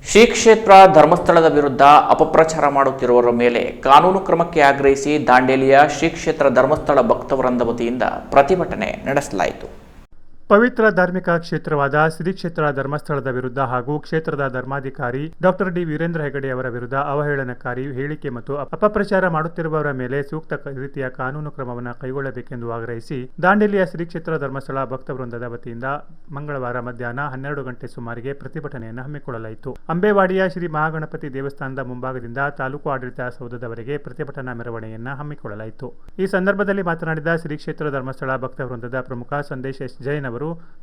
ಶ್ರೀ ಕ್ಷೇತ್ರ ಧರ್ಮಸ್ಥಳದ ವಿರುದ್ಧ ಅಪಪ್ರಚಾರ ಮಾಡುತ್ತಿರುವವರ ಮೇಲೆ ಕಾನೂನು ಕ್ರಮಕ್ಕೆ ಆಗ್ರಹಿಸಿ ದಾಂಡೇಲಿಯ ಶ್ರೀ ಕ್ಷೇತ್ರ ಧರ್ಮಸ್ಥಳ ಭಕ್ತವೃಂದ ವತಿಯಿಂದ ಪ್ರತಿಭಟನೆ ನಡೆಸಲಾಯಿತು. ಪವಿತ್ರ ಧಾರ್ಮಿಕ ಕ್ಷೇತ್ರವಾದ ಶ್ರೀ ಕ್ಷೇತ್ರ ಧರ್ಮಸ್ಥಳದ ವಿರುದ್ಧ ಹಾಗೂ ಕ್ಷೇತ್ರದ ಧರ್ಮಾಧಿಕಾರಿ ಡಾಕ್ಟರ್ ಡಿ ವೀರೇಂದ್ರ ಹೆಗಡೆ ಅವರ ವಿರುದ್ಧ ಅವಹೇಳನಕಾರಿ ಹೇಳಿಕೆ ಮತ್ತು ಅಪಪ್ರಚಾರ ಮಾಡುತ್ತಿರುವವರ ಮೇಲೆ ಸೂಕ್ತ ರೀತಿಯ ಕಾನೂನು ಕ್ರಮವನ್ನು ಕೈಗೊಳ್ಳಬೇಕೆಂದು ಆಗ್ರಹಿಸಿ ದಾಂಡೇಲಿಯ ಶ್ರೀ ಕ್ಷೇತ್ರ ಧರ್ಮಸ್ಥಳ ಭಕ್ತವೃಂದದ ವತಿಯಿಂದ ಮಂಗಳವಾರ ಮಧ್ಯಾಹ್ನ 12 ಗಂಟೆ ಸುಮಾರಿಗೆ ಪ್ರತಿಭಟನೆಯನ್ನು ಹಮ್ಮಿಕೊಳ್ಳಲಾಯಿತು. ಅಂಬೇವಾಡಿಯ ಶ್ರೀ ಮಹಾಗಣಪತಿ ದೇವಸ್ಥಾನದ ಮುಂಭಾಗದಿಂದ ತಾಲೂಕು ಆಡಳಿತ ಸೌಧದವರೆಗೆ ಪ್ರತಿಭಟನಾ ಮೆರವಣಿಗೆಯನ್ನು ಹಮ್ಮಿಕೊಳ್ಳಲಾಯಿತು. ಈ ಸಂದರ್ಭದಲ್ಲಿ ಮಾತನಾಡಿದ ಶ್ರೀ ಕ್ಷೇತ್ರ ಧರ್ಮಸ್ಥಳ ಭಕ್ತವೃಂದದ ಪ್ರಮುಖ ಸಂದೇಶ್ ಎಸ್ ಜೈನ್ ಅವರು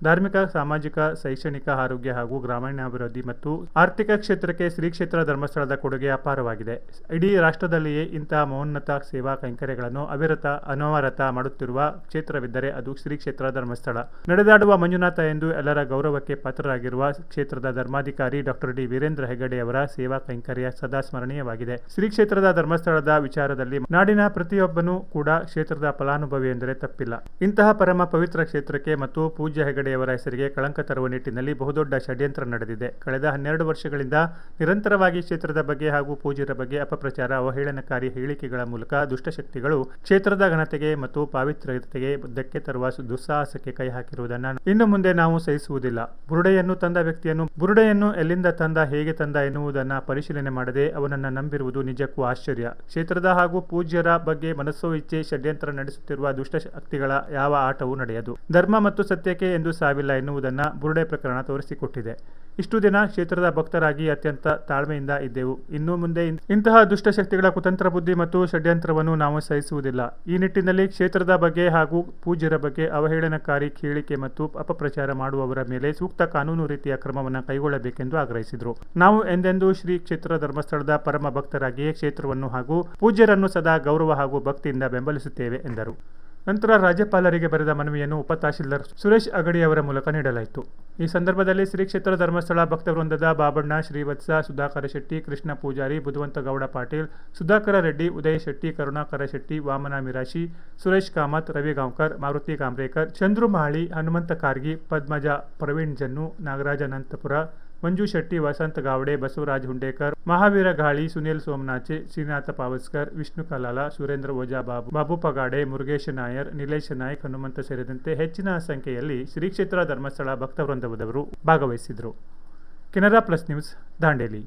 ಧಾರ್ಮಿಕ, ಸಾಮಾಜಿಕ, ಶೈಕ್ಷಣಿಕ, ಆರೋಗ್ಯ ಹಾಗೂ ಗ್ರಾಮೀಣಾಭಿವೃದ್ಧಿ ಮತ್ತು ಆರ್ಥಿಕ ಕ್ಷೇತ್ರಕ್ಕೆ ಶ್ರೀ ಕ್ಷೇತ್ರ ಧರ್ಮಸ್ಥಳದ ಕೊಡುಗೆ ಅಪಾರವಾಗಿದೆ. ಇಡೀ ರಾಷ್ಟ್ರದಲ್ಲಿಯೇ ಇಂತಹ ಮಹೋನ್ನತ ಸೇವಾ ಕೈಂಕರ್ಯಗಳನ್ನು ಅನವರತ ಮಾಡುತ್ತಿರುವ ಕ್ಷೇತ್ರವಿದ್ದರೆ ಅದು ಶ್ರೀ ಕ್ಷೇತ್ರ ಧರ್ಮಸ್ಥಳ. ನಡೆದಾಡುವ ಮಂಜುನಾಥ ಎಂದು ಎಲ್ಲರ ಗೌರವಕ್ಕೆ ಪಾತ್ರರಾಗಿರುವ ಕ್ಷೇತ್ರದ ಧರ್ಮಾಧಿಕಾರಿ ಡಾಕ್ಟರ್ ಡಿ ವೀರೇಂದ್ರ ಹೆಗಡೆ ಅವರ ಸೇವಾ ಕೈಂಕರ್ಯ ಸದಾ ಸ್ಮರಣೀಯವಾಗಿದೆ. ಶ್ರೀ ಕ್ಷೇತ್ರದ ಧರ್ಮಸ್ಥಳದ ವಿಚಾರದಲ್ಲಿ ನಾಡಿನ ಪ್ರತಿಯೊಬ್ಬನೂ ಕೂಡ ಕ್ಷೇತ್ರದ ಫಲಾನುಭವಿ ಎಂದರೆ ತಪ್ಪಿಲ್ಲ. ಇಂತಹ ಪರಮ ಪವಿತ್ರ ಕ್ಷೇತ್ರಕ್ಕೆ ಮತ್ತು ಪೂಜ್ಯ ಹೆಗಡೆಯವರ ಹೆಸರಿಗೆ ಕಳಂಕ ತರುವ ನಿಟ್ಟಿನಲ್ಲಿ ಬಹುದೊಡ್ಡ ಷಡ್ಯಂತ್ರ ನಡೆದಿದೆ. ಕಳೆದ 12 ವರ್ಷಗಳಿಂದ ನಿರಂತರವಾಗಿ ಕ್ಷೇತ್ರದ ಬಗ್ಗೆ ಹಾಗೂ ಪೂಜ್ಯರ ಬಗ್ಗೆ ಅಪಪ್ರಚಾರ, ಅವಹೇಳನಕಾರಿ ಹೇಳಿಕೆಗಳ ಮೂಲಕ ದುಷ್ಟಶಕ್ತಿಗಳು ಕ್ಷೇತ್ರದ ಘನತೆಗೆ ಮತ್ತು ಪಾವಿತ್ರ್ಯತೆಗೆ ಧಕ್ಕೆ ತರುವ ದುಸ್ಸಾಹಸಕ್ಕೆ ಕೈ ಹಾಕಿರುವುದನ್ನು ಇನ್ನು ಮುಂದೆ ನಾವು ಸಹಿಸುವುದಿಲ್ಲ. ಬುರುಡೆಯನ್ನು ತಂದ ವ್ಯಕ್ತಿಯನ್ನು ಬುರುಡೆಯನ್ನು ಎಲ್ಲಿಂದ ತಂದ, ಹೇಗೆ ತಂದ ಎನ್ನುವುದನ್ನು ಪರಿಶೀಲನೆ ಮಾಡದೆ ಅವನನ್ನು ನಂಬಿರುವುದು ನಿಜಕ್ಕೂ ಆಶ್ಚರ್ಯ. ಕ್ಷೇತ್ರದ ಹಾಗೂ ಪೂಜ್ಯರ ಬಗ್ಗೆ ಮನಸ್ಸೋ ಇಚ್ಛೆ ಷಡ್ಯಂತ್ರ ನಡೆಸುತ್ತಿರುವ ದುಷ್ಟಶಕ್ತಿಗಳ ಯಾವ ಆಟವೂ ನಡೆಯದು. ಧರ್ಮ ಮತ್ತು ಸತ್ಯಕ್ಕೆ ಎಂದು ಸಾವಿಲ್ಲ ಎನ್ನುವುದನ್ನು ಬುರುಡೆ ಪ್ರಕರಣ ತೋರಿಸಿಕೊಟ್ಟಿದೆ. ಇಷ್ಟು ದಿನ ಕ್ಷೇತ್ರದ ಭಕ್ತರಾಗಿ ಅತ್ಯಂತ ತಾಳ್ಮೆಯಿಂದ ಇದ್ದೆವು. ಇನ್ನು ಮುಂದೆ ಇಂತಹ ದುಷ್ಟಶಕ್ತಿಗಳ ಕುತಂತ್ರ ಬುದ್ಧಿ ಮತ್ತು ಷಡ್ಯಂತ್ರವನ್ನು ನಾವು ಸಹಿಸುವುದಿಲ್ಲ. ಈ ನಿಟ್ಟಿನಲ್ಲಿ ಕ್ಷೇತ್ರದ ಬಗ್ಗೆ ಹಾಗೂ ಪೂಜ್ಯರ ಬಗ್ಗೆ ಅವಹೇಳನಕಾರಿ ಹೇಳಿಕೆ ಮತ್ತು ಅಪಪ್ರಚಾರ ಮಾಡುವವರ ಮೇಲೆ ಸೂಕ್ತ ಕಾನೂನು ರೀತಿಯ ಕ್ರಮವನ್ನು ಕೈಗೊಳ್ಳಬೇಕೆಂದು ಆಗ್ರಹಿಸಿದರು. ನಾವು ಎಂದೆಂದೂ ಶ್ರೀ ಕ್ಷೇತ್ರ ಧರ್ಮಸ್ಥಳದ ಪರಮ ಭಕ್ತರಾಗಿಯೇ ಕ್ಷೇತ್ರವನ್ನು ಹಾಗೂ ಪೂಜ್ಯರನ್ನು ಸದಾ ಗೌರವ ಹಾಗೂ ಭಕ್ತಿಯಿಂದ ಬೆಂಬಲಿಸುತ್ತೇವೆ ಎಂದರು. ನಂತರ ರಾಜ್ಯಪಾಲರಿಗೆ ಬರೆದ ಮನವಿಯನ್ನು ಉಪತಹಶೀಲ್ದಾರ್ ಸುರೇಶ್ ಅಗಡಿ ಅವರ ಮೂಲಕ ನೀಡಲಾಯಿತು. ಈ ಸಂದರ್ಭದಲ್ಲಿ ಶ್ರೀ ಕ್ಷೇತ್ರ ಧರ್ಮಸ್ಥಳ ಭಕ್ತವೃಂದದ ಬಾಬಣ್ಣ, ಶ್ರೀವತ್ಸ, ಸುಧಾಕರ ಶೆಟ್ಟಿ, ಕೃಷ್ಣ ಪೂಜಾರಿ, ಬುಧವಂತಗೌಡ ಪಾಟೀಲ್, ಸುಧಾಕರ ರೆಡ್ಡಿ, ಉದಯ್ ಶೆಟ್ಟಿ, ಕರುಣಾಕರ ಶೆಟ್ಟಿ, ವಾಮನ ಮಿರಾಶಿ, ಸುರೇಶ್ ಕಾಮತ್, ರವಿ ಗಾಂವ್ಕರ್, ಮಾರುತಿ ಕಾಂಬ್ರೇಕರ್, ಚಂದ್ರು ಮಹಳಿ, ಹನುಮಂತ ಕಾರ್ಗಿ, ಪದ್ಮಜ, ಪ್ರವೀಣ್ ಜನ್ನು, ನಾಗರಾಜ ಅನಂತಪುರ, ಮಂಜು ಶೆಟ್ಟಿ, ವಸಂತ ಗಾವಡೆ, ಬಸವರಾಜ್ ಹುಂಡೇಕರ್, ಮಹಾವೀರ ಗಾಳಿ, ಸುನಿಲ್ ಸೋಮನಾಚೆ, ಶ್ರೀನಾಥ ಪಾವಸ್ಕರ್, ವಿಷ್ಣು ಕಲಾಲ, ಸುರೇಂದ್ರ ಓಜಾ, ಬಾಬು ಪಗಾಡೆ, ಮುರುಗೇಶ ನಾಯರ್, ನಿಲೇಶ್ ನಾಯ್ಕ್, ಹನುಮಂತ ಸೇರಿದಂತೆ ಹೆಚ್ಚಿನ ಸಂಖ್ಯೆಯಲ್ಲಿ ಶ್ರೀ ಕ್ಷೇತ್ರ ಧರ್ಮಸ್ಥಳ ಭಕ್ತವೃಂದದವರು ಭಾಗವಹಿಸಿದರು. Canara plus news, Dandeli.